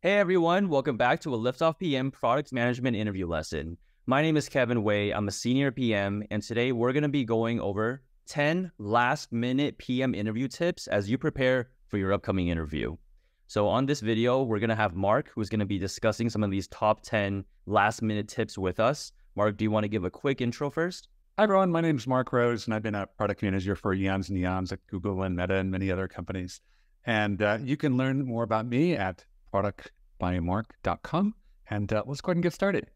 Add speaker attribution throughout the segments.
Speaker 1: Hey everyone, welcome back to a Liftoff PM product management interview lesson. My name is Kevin Wei. I'm a senior PM, and today we're going to be going over 10 last minute PM interview tips as you prepare for your upcoming interview. So on this video, we're going to have Mark, who's going to be discussing some of these top 10 last minute tips with us. Mark, do you want to give a quick intro first?
Speaker 2: Hi, everyone. My name is Mark Rose, and I've been a product manager for eons and eons at Google and Meta and many other companies. And you can learn more about me at productbymark.com. And let's go ahead and get started.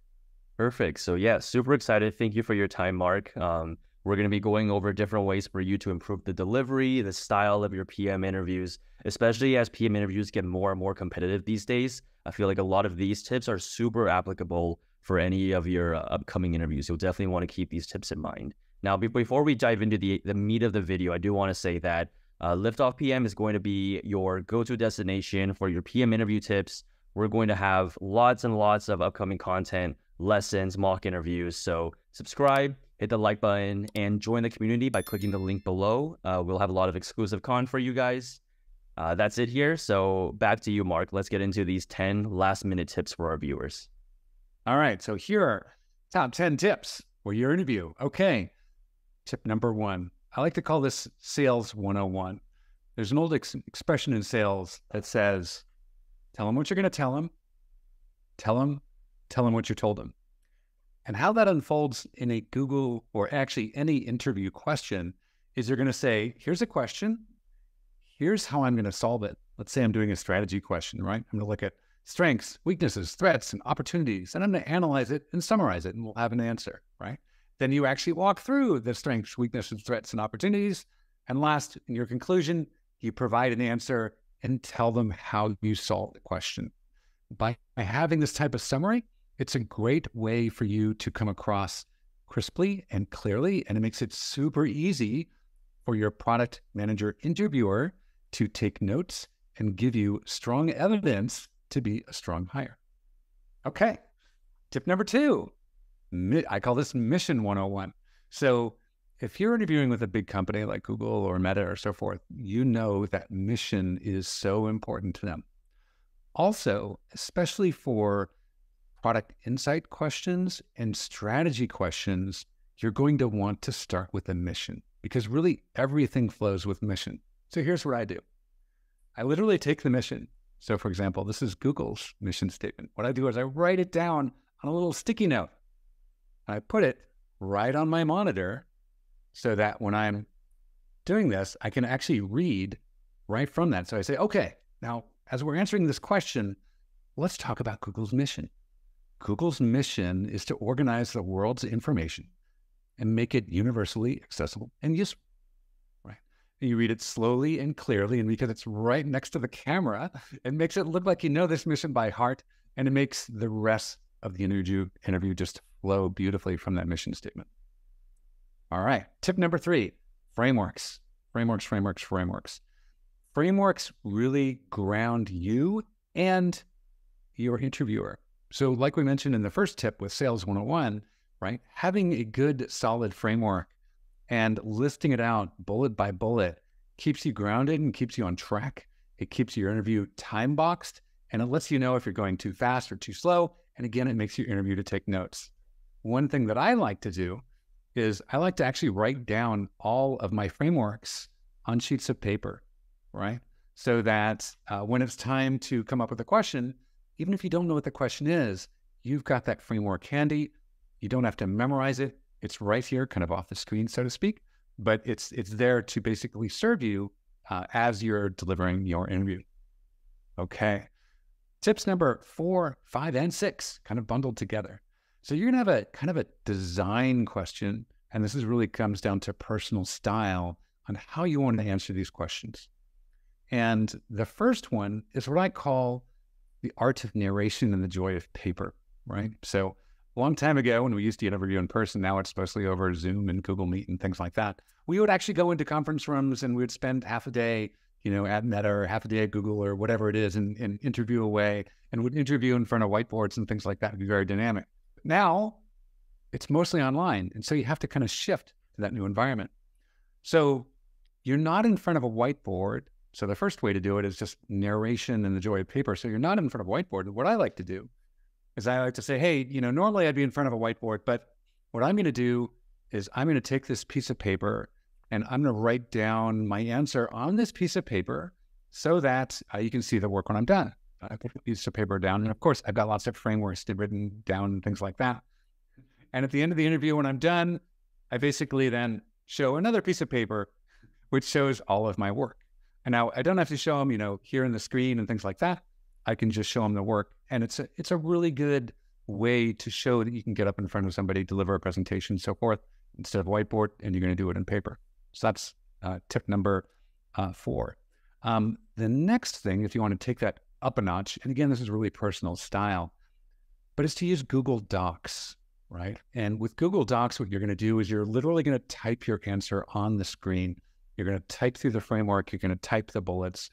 Speaker 1: Perfect. So yeah, super excited. Thank you for your time, Mark. We're going to be going over different ways for you to improve the delivery, the style of your PM interviews, especially as PM interviews get more and more competitive these days. I feel like a lot of these tips are super applicable for any of your upcoming interviews. You'll definitely want to keep these tips in mind. Now, before we dive into the meat of the video, I do want to say that Liftoff PM is going to be your go-to destination for your PM interview tips. We're going to have lots and lots of upcoming content, lessons, mock interviews. So subscribe, hit the like button, and join the community by clicking the link below. We'll have a lot of exclusive content for you guys. That's it here. So back to you, Mark. Let's get into these 10 last minute tips for our viewers.
Speaker 2: All right. So here are top 10 tips for your interview. Okay. Tip number 1. I like to call this Sales 101. There's an old expression in sales that says, tell them what you're going to tell them, tell them what you told them. And how that unfolds in a Google or actually any interview question is you're going to say, here's a question, here's how I'm going to solve it. Let's say I'm doing a strategy question, right? I'm going to look at strengths, weaknesses, threats, and opportunities, and I'm going to analyze it and summarize it, and we'll have an answer, right? Then you actually walk through the strengths, weaknesses, threats, and opportunities. And last, in your conclusion, you provide an answer and tell them how you solve the question. By having this type of summary, it's a great way for you to come across crisply and clearly, and it makes it super easy for your product manager interviewer to take notes and give you strong evidence to be a strong hire. Okay, tip number 2. I call this Mission 101. So if you're interviewing with a big company like Google or Meta or so forth, you know that mission is so important to them. Also, especially for product insight questions and strategy questions, you're going to want to start with a mission because really everything flows with mission. So here's what I do. I literally take the mission. So for example, this is Google's mission statement. What I do is I write it down on a little sticky note. I put it right on my monitor so that when I'm doing this, I can actually read right from that. So I say, okay, now as we're answering this question, let's talk about Google's mission. Google's mission is to organize the world's information and make it universally accessible and useful, right? And you read it slowly and clearly, and because it's right next to the camera, it makes it look like you know this mission by heart, and it makes the rest of the interview just flow beautifully from that mission statement. All right. Tip number 3, frameworks. Frameworks really ground you and your interviewer. So like we mentioned in the first tip with Sales 101, right? Having a good solid framework and listing it out bullet by bullet keeps you grounded and keeps you on track. It keeps your interview time boxed, and it lets you know if you're going too fast or too slow. And again, it makes your interview to take notes. One thing that I like to do is I like to actually write down all of my frameworks on sheets of paper, right? So that when it's time to come up with a question, even if you don't know what the question is, you've got that framework handy. You don't have to memorize it. It's right here, kind of off the screen, so to speak, but it's there to basically serve you as you're delivering your interview. Okay. Tips number 4, 5, and 6 kind of bundled together. So you're going to have a kind of a design question, and this really comes down to personal style on how you want to answer these questions. And the first one is what I call the art of narration and the joy of paper, right? So a long time ago when we used to interview in person, now it's mostly over Zoom and Google Meet and things like that, we would actually go into conference rooms and we would spend half a day at Meta or half a day at Google or whatever it is and interview away and would interview in front of whiteboards and things like that. It'd be very dynamic. Now it's mostly online. And so you have to kind of shift to that new environment. So you're not in front of a whiteboard So the first way to do it is just narration and the joy of paper. So you're not in front of a whiteboard. What I like to do is I like to say, hey, normally I'd be in front of a whiteboard, but what I'm going to do is I'm going to take this piece of paper and I'm going to write down my answer on this piece of paper so that you can see the work when I'm done. I put a piece of paper down. And of course, I've got lots of frameworks written down and things like that. And at the end of the interview, when I'm done, I basically then show another piece of paper, which shows all of my work. And now I don't have to show them, here in the screen and things like that. I can just show them the work. And it's a really good way to show that you can get up in front of somebody, deliver a presentation, and so forth, instead of whiteboard, and you're going to do it in paper. So that's tip number 4. The next thing, if you want to take that up a notch, and again, this is really personal style, but it's to use Google Docs, right? And with Google Docs, what you're going to do is you're literally going to type your answer on the screen. You're going to type through the framework. You're going to type the bullets.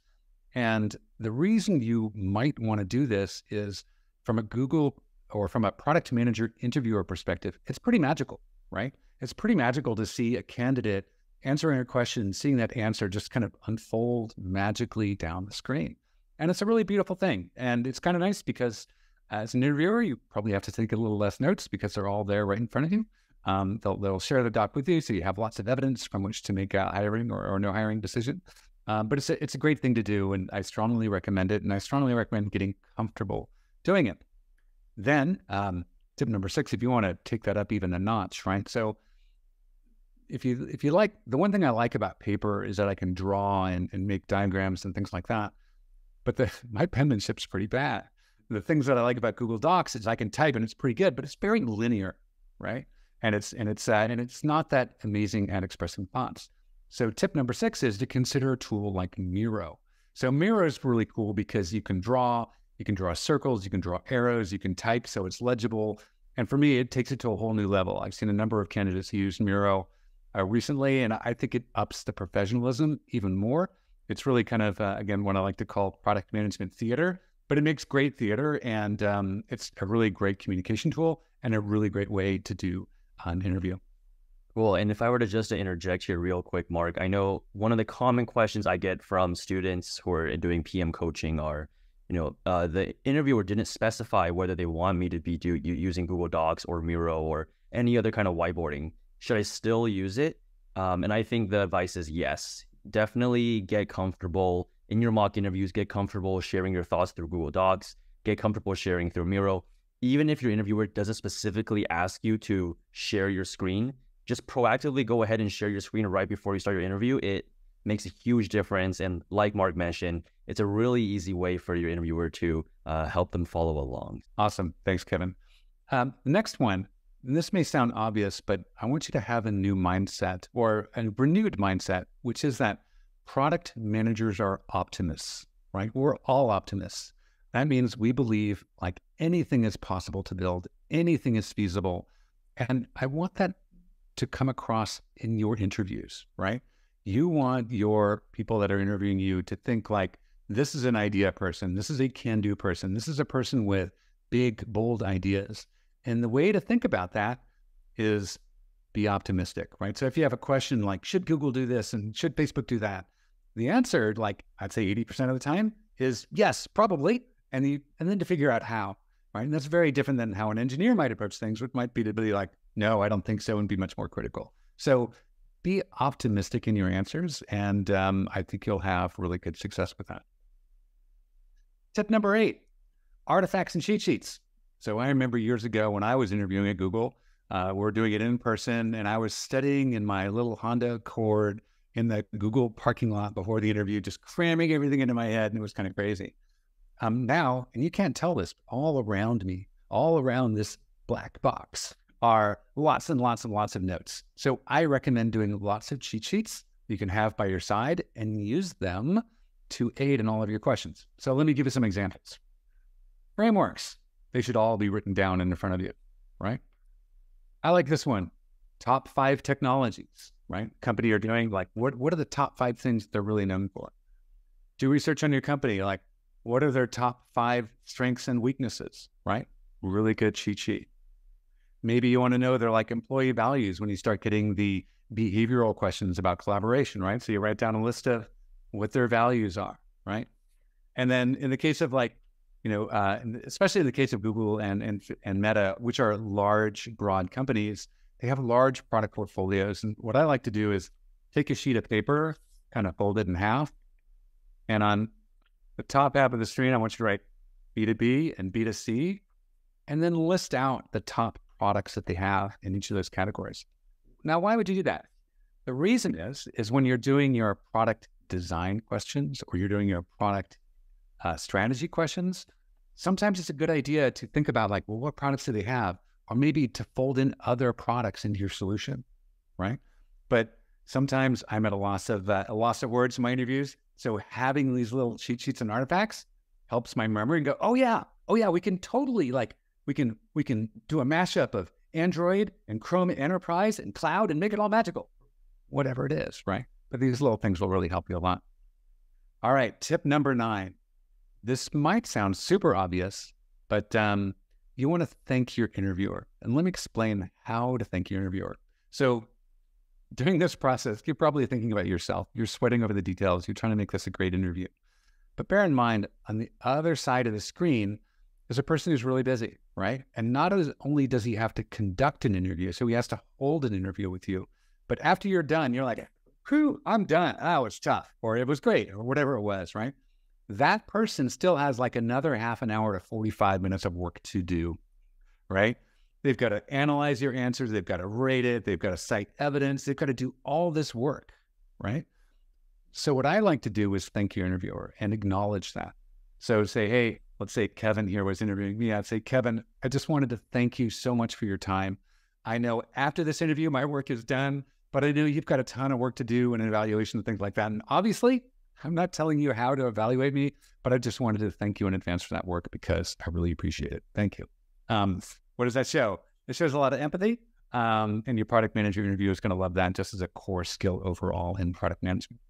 Speaker 2: And the reason you might want to do this is from a Google or from a product manager interviewer perspective, it's pretty magical, right? It's pretty magical to see a candidate answering a question, seeing that answer just kind of unfold magically down the screen. And it's a really beautiful thing. And it's kind of nice because as an interviewer, you probably have to take a little less notes because they're all there right in front of you. They'll share the doc with you, so you have lots of evidence from which to make a hiring or no hiring decision. But it's a great thing to do, and I strongly recommend it, and I strongly recommend getting comfortable doing it. Then, tip number 6, if you want to take that up even a notch, right? So if you like, the one thing I like about paper is that I can draw and make diagrams and things like that. But my penmanship's pretty bad. The things that I like about Google Docs is I can type and it's pretty good, but it's very linear, right? And it's not that amazing at expressing fonts. So tip number 6 is to consider a tool like Miro. So Miro is really cool because you can draw circles, you can draw arrows, you can type so it's legible. And for me, it takes it to a whole new level. I've seen a number of candidates who use Miro recently, and I think it ups the professionalism even more. It's really kind of, again, what I like to call product management theater, but it makes great theater, and it's a really great communication tool and a really great way to do an interview.
Speaker 1: Cool. And if I were to just interject here real quick, Mark, I know one of the common questions I get from students who are doing PM coaching are, the interviewer didn't specify whether they want me to be using Google Docs or Miro or any other kind of whiteboarding. Should I still use it? And I think the advice is yes. Definitely get comfortable in your mock interviews, get comfortable sharing your thoughts through Google Docs, get comfortable sharing through Miro. Even if your interviewer doesn't specifically ask you to share your screen, just proactively go ahead and share your screen right before you start your interview. It makes a huge difference. And like Mark mentioned, it's a really easy way for your interviewer to help them follow along.
Speaker 2: Awesome. Thanks, Kevin. The next one, and this may sound obvious, but I want you to have a new mindset or a renewed mindset, which is that product managers are optimists, right? We're all optimists. That means we believe like anything is possible to build, anything is feasible. And I want that to come across in your interviews, right? You want your people that are interviewing you to think like, this is an idea person, this is a can-do person, this is a person with big, bold ideas. And the way to think about that is be optimistic, right? So if you have a question like, should Google do this and should Facebook do that? The answer, like I'd say 80% of the time, is yes, probably. And then to figure out how, right? And that's very different than how an engineer might approach things, which might be to be like, no, I don't think so, and be much more critical. So be optimistic in your answers, and I think you'll have really good success with that. Tip number 8, artifacts and cheat sheets. So I remember years ago when I was interviewing at Google, we're doing it in person, and I was studying in my little Honda Accord in the Google parking lot before the interview, just cramming everything into my head, and it was kind of crazy. Now, and you can't tell this, all around me, all around this black box are lots and lots and lots of notes. So I recommend doing lots of cheat sheets you can have by your side and use them to aid in all of your questions. So let me give you some examples. Frameworks. They should all be written down in front of you, right? I like this one. Top 5 technologies, right? Company are doing, like, what are the top 5 things they're really known for? Do research on your company, like, what are their top 5 strengths and weaknesses, right? Really good cheat sheet. Maybe you want to know their like employee values when you start getting the behavioral questions about collaboration, right? So you write down a list of what their values are, right? And then in the case of like, especially in the case of Google and Meta, which are large, broad companies, they have large product portfolios. And what I like to do is take a sheet of paper, kind of fold it in half, and on the top half of the screen, I want you to write B2B and B2C, and then list out the top products that they have in each of those categories. Now, why would you do that? The reason is when you're doing your product design questions or you're doing your product strategy questions, sometimes it's a good idea to think about like, well, what products do they have? Or maybe to fold in other products into your solution, right? But sometimes I'm at a loss of words in my interviews. So having these little cheat sheets and artifacts helps my memory and go, oh yeah, we can totally we can do a mashup of Android and Chrome Enterprise and cloud and make it all magical, whatever it is, right? But these little things will really help you a lot. All right, tip number 9. This might sound super obvious, but you want to thank your interviewer. And let me explain how to thank your interviewer. So during this process, you're probably thinking about yourself. You're sweating over the details. You're trying to make this a great interview. But bear in mind, on the other side of the screen, there's a person who's really busy, right? And not only does he have to conduct an interview, so he has to hold an interview with you, but after you're done, you're like, whew, I'm done. Oh, it's tough, or it was great, or whatever it was, right? That person still has like another half an hour to 45 minutes of work to do, right? They've got to analyze your answers. They've got to rate it. They've got to cite evidence. They've got to do all this work, right? So what I like to do is thank your interviewer and acknowledge that. So say, hey, let's say Kevin here was interviewing me. I'd say, Kevin, I just wanted to thank you so much for your time. I know after this interview, my work is done, but I know you've got a ton of work to do and evaluation and things like that. And obviously, I'm not telling you how to evaluate me, but I just wanted to thank you in advance for that work because I really appreciate it. Thank you. What does that show? It shows a lot of empathy, and your product manager interviewer is going to love that just as a core skill overall in product management.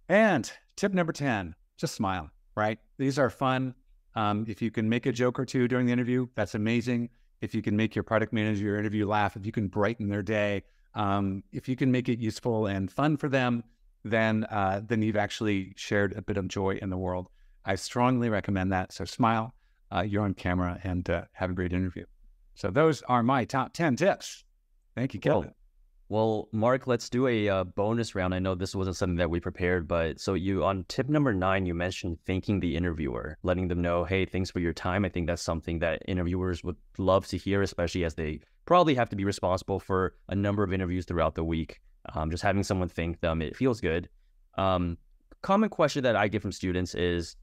Speaker 2: And tip number 10, just smile, right? These are fun. If you can make a joke or two during the interview, that's amazing. If you can make your product manager your interview laugh, if you can brighten their day, if you can make it useful and fun for them, then you've actually shared a bit of joy in the world. I strongly recommend that. So smile, you're on camera, and have a great interview. So those are my top 10 tips. Thank you, Kevin.
Speaker 1: Well, Mark, let's do a bonus round. I know this wasn't something that we prepared, but so you on tip number 9, you mentioned thanking the interviewer, letting them know, hey, thanks for your time. I think that's something that interviewers would love to hear, especially as they probably have to be responsible for a number of interviews throughout the week. Just having someone thank them, it feels good. Common question that I get from students is,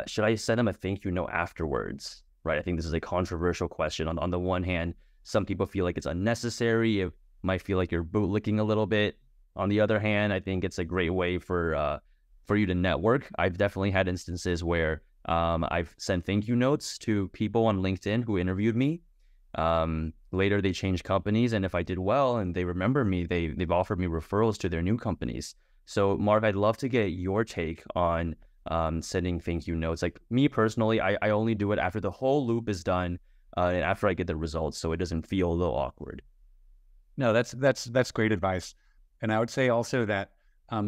Speaker 1: should I send them a thank you note afterwards? Right? I think this is a controversial question. On the one hand, some people feel like it's unnecessary. It might feel like you're bootlicking a little bit. On the other hand, I think it's a great way for you to network. I've definitely had instances where I've sent thank you notes to people on LinkedIn who interviewed me. Later, they changed companies, and if I did well and they remember me, they've offered me referrals to their new companies. So, Marv, I'd love to get your take on sending thank you notes. Like me personally, I only do it after the whole loop is done and after I get the results, so it doesn't feel a little awkward.
Speaker 2: No, that's great advice. And I would say also that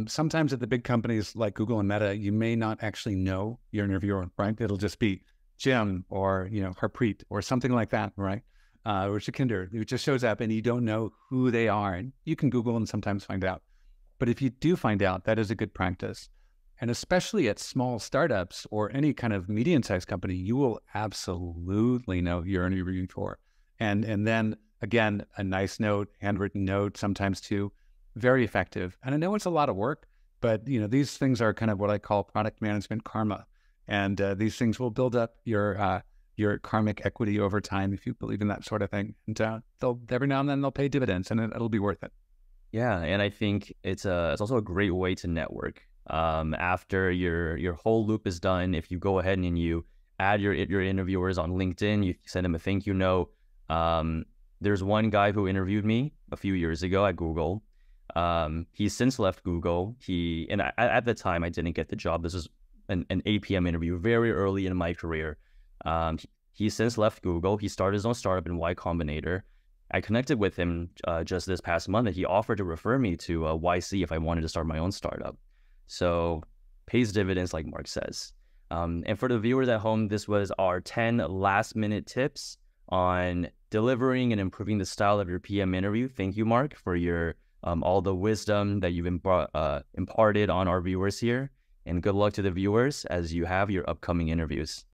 Speaker 2: sometimes at the big companies like Google and Meta, you may not actually know your interviewer, right? It'll just be Jim or, Harpreet or something like that, right? Or Shakinder, who just shows up and you don't know who they are. And you can Google and sometimes find out. But if you do find out, that is a good practice. And especially at small startups or any kind of medium-sized company, you will absolutely know who you're interviewing for. And then, again, a nice note, handwritten note, sometimes too, very effective. And I know it's a lot of work, but these things are kind of what I call product management karma. And these things will build up your karmic equity over time if you believe in that sort of thing. And they'll every now and then they'll pay dividends, and it'll be worth it.
Speaker 1: Yeah, and I think it's also a great way to network. After your whole loop is done, if you go ahead and you add your interviewers on LinkedIn, you send them a thank you note. There's one guy who interviewed me a few years ago at Google. He's since left Google. At the time I didn't get the job. This was an 8 p.m. interview very early in my career. He's since left Google. He started his own startup in Y Combinator. I connected with him just this past month, and he offered to refer me to YC if I wanted to start my own startup. So pays dividends, like Mark says. And for the viewers at home, this was our 10 last minute tips on delivering and improving the style of your PM interview. Thank you, Mark, for your all the wisdom that you've imparted on our viewers here. And good luck to the viewers as you have your upcoming interviews.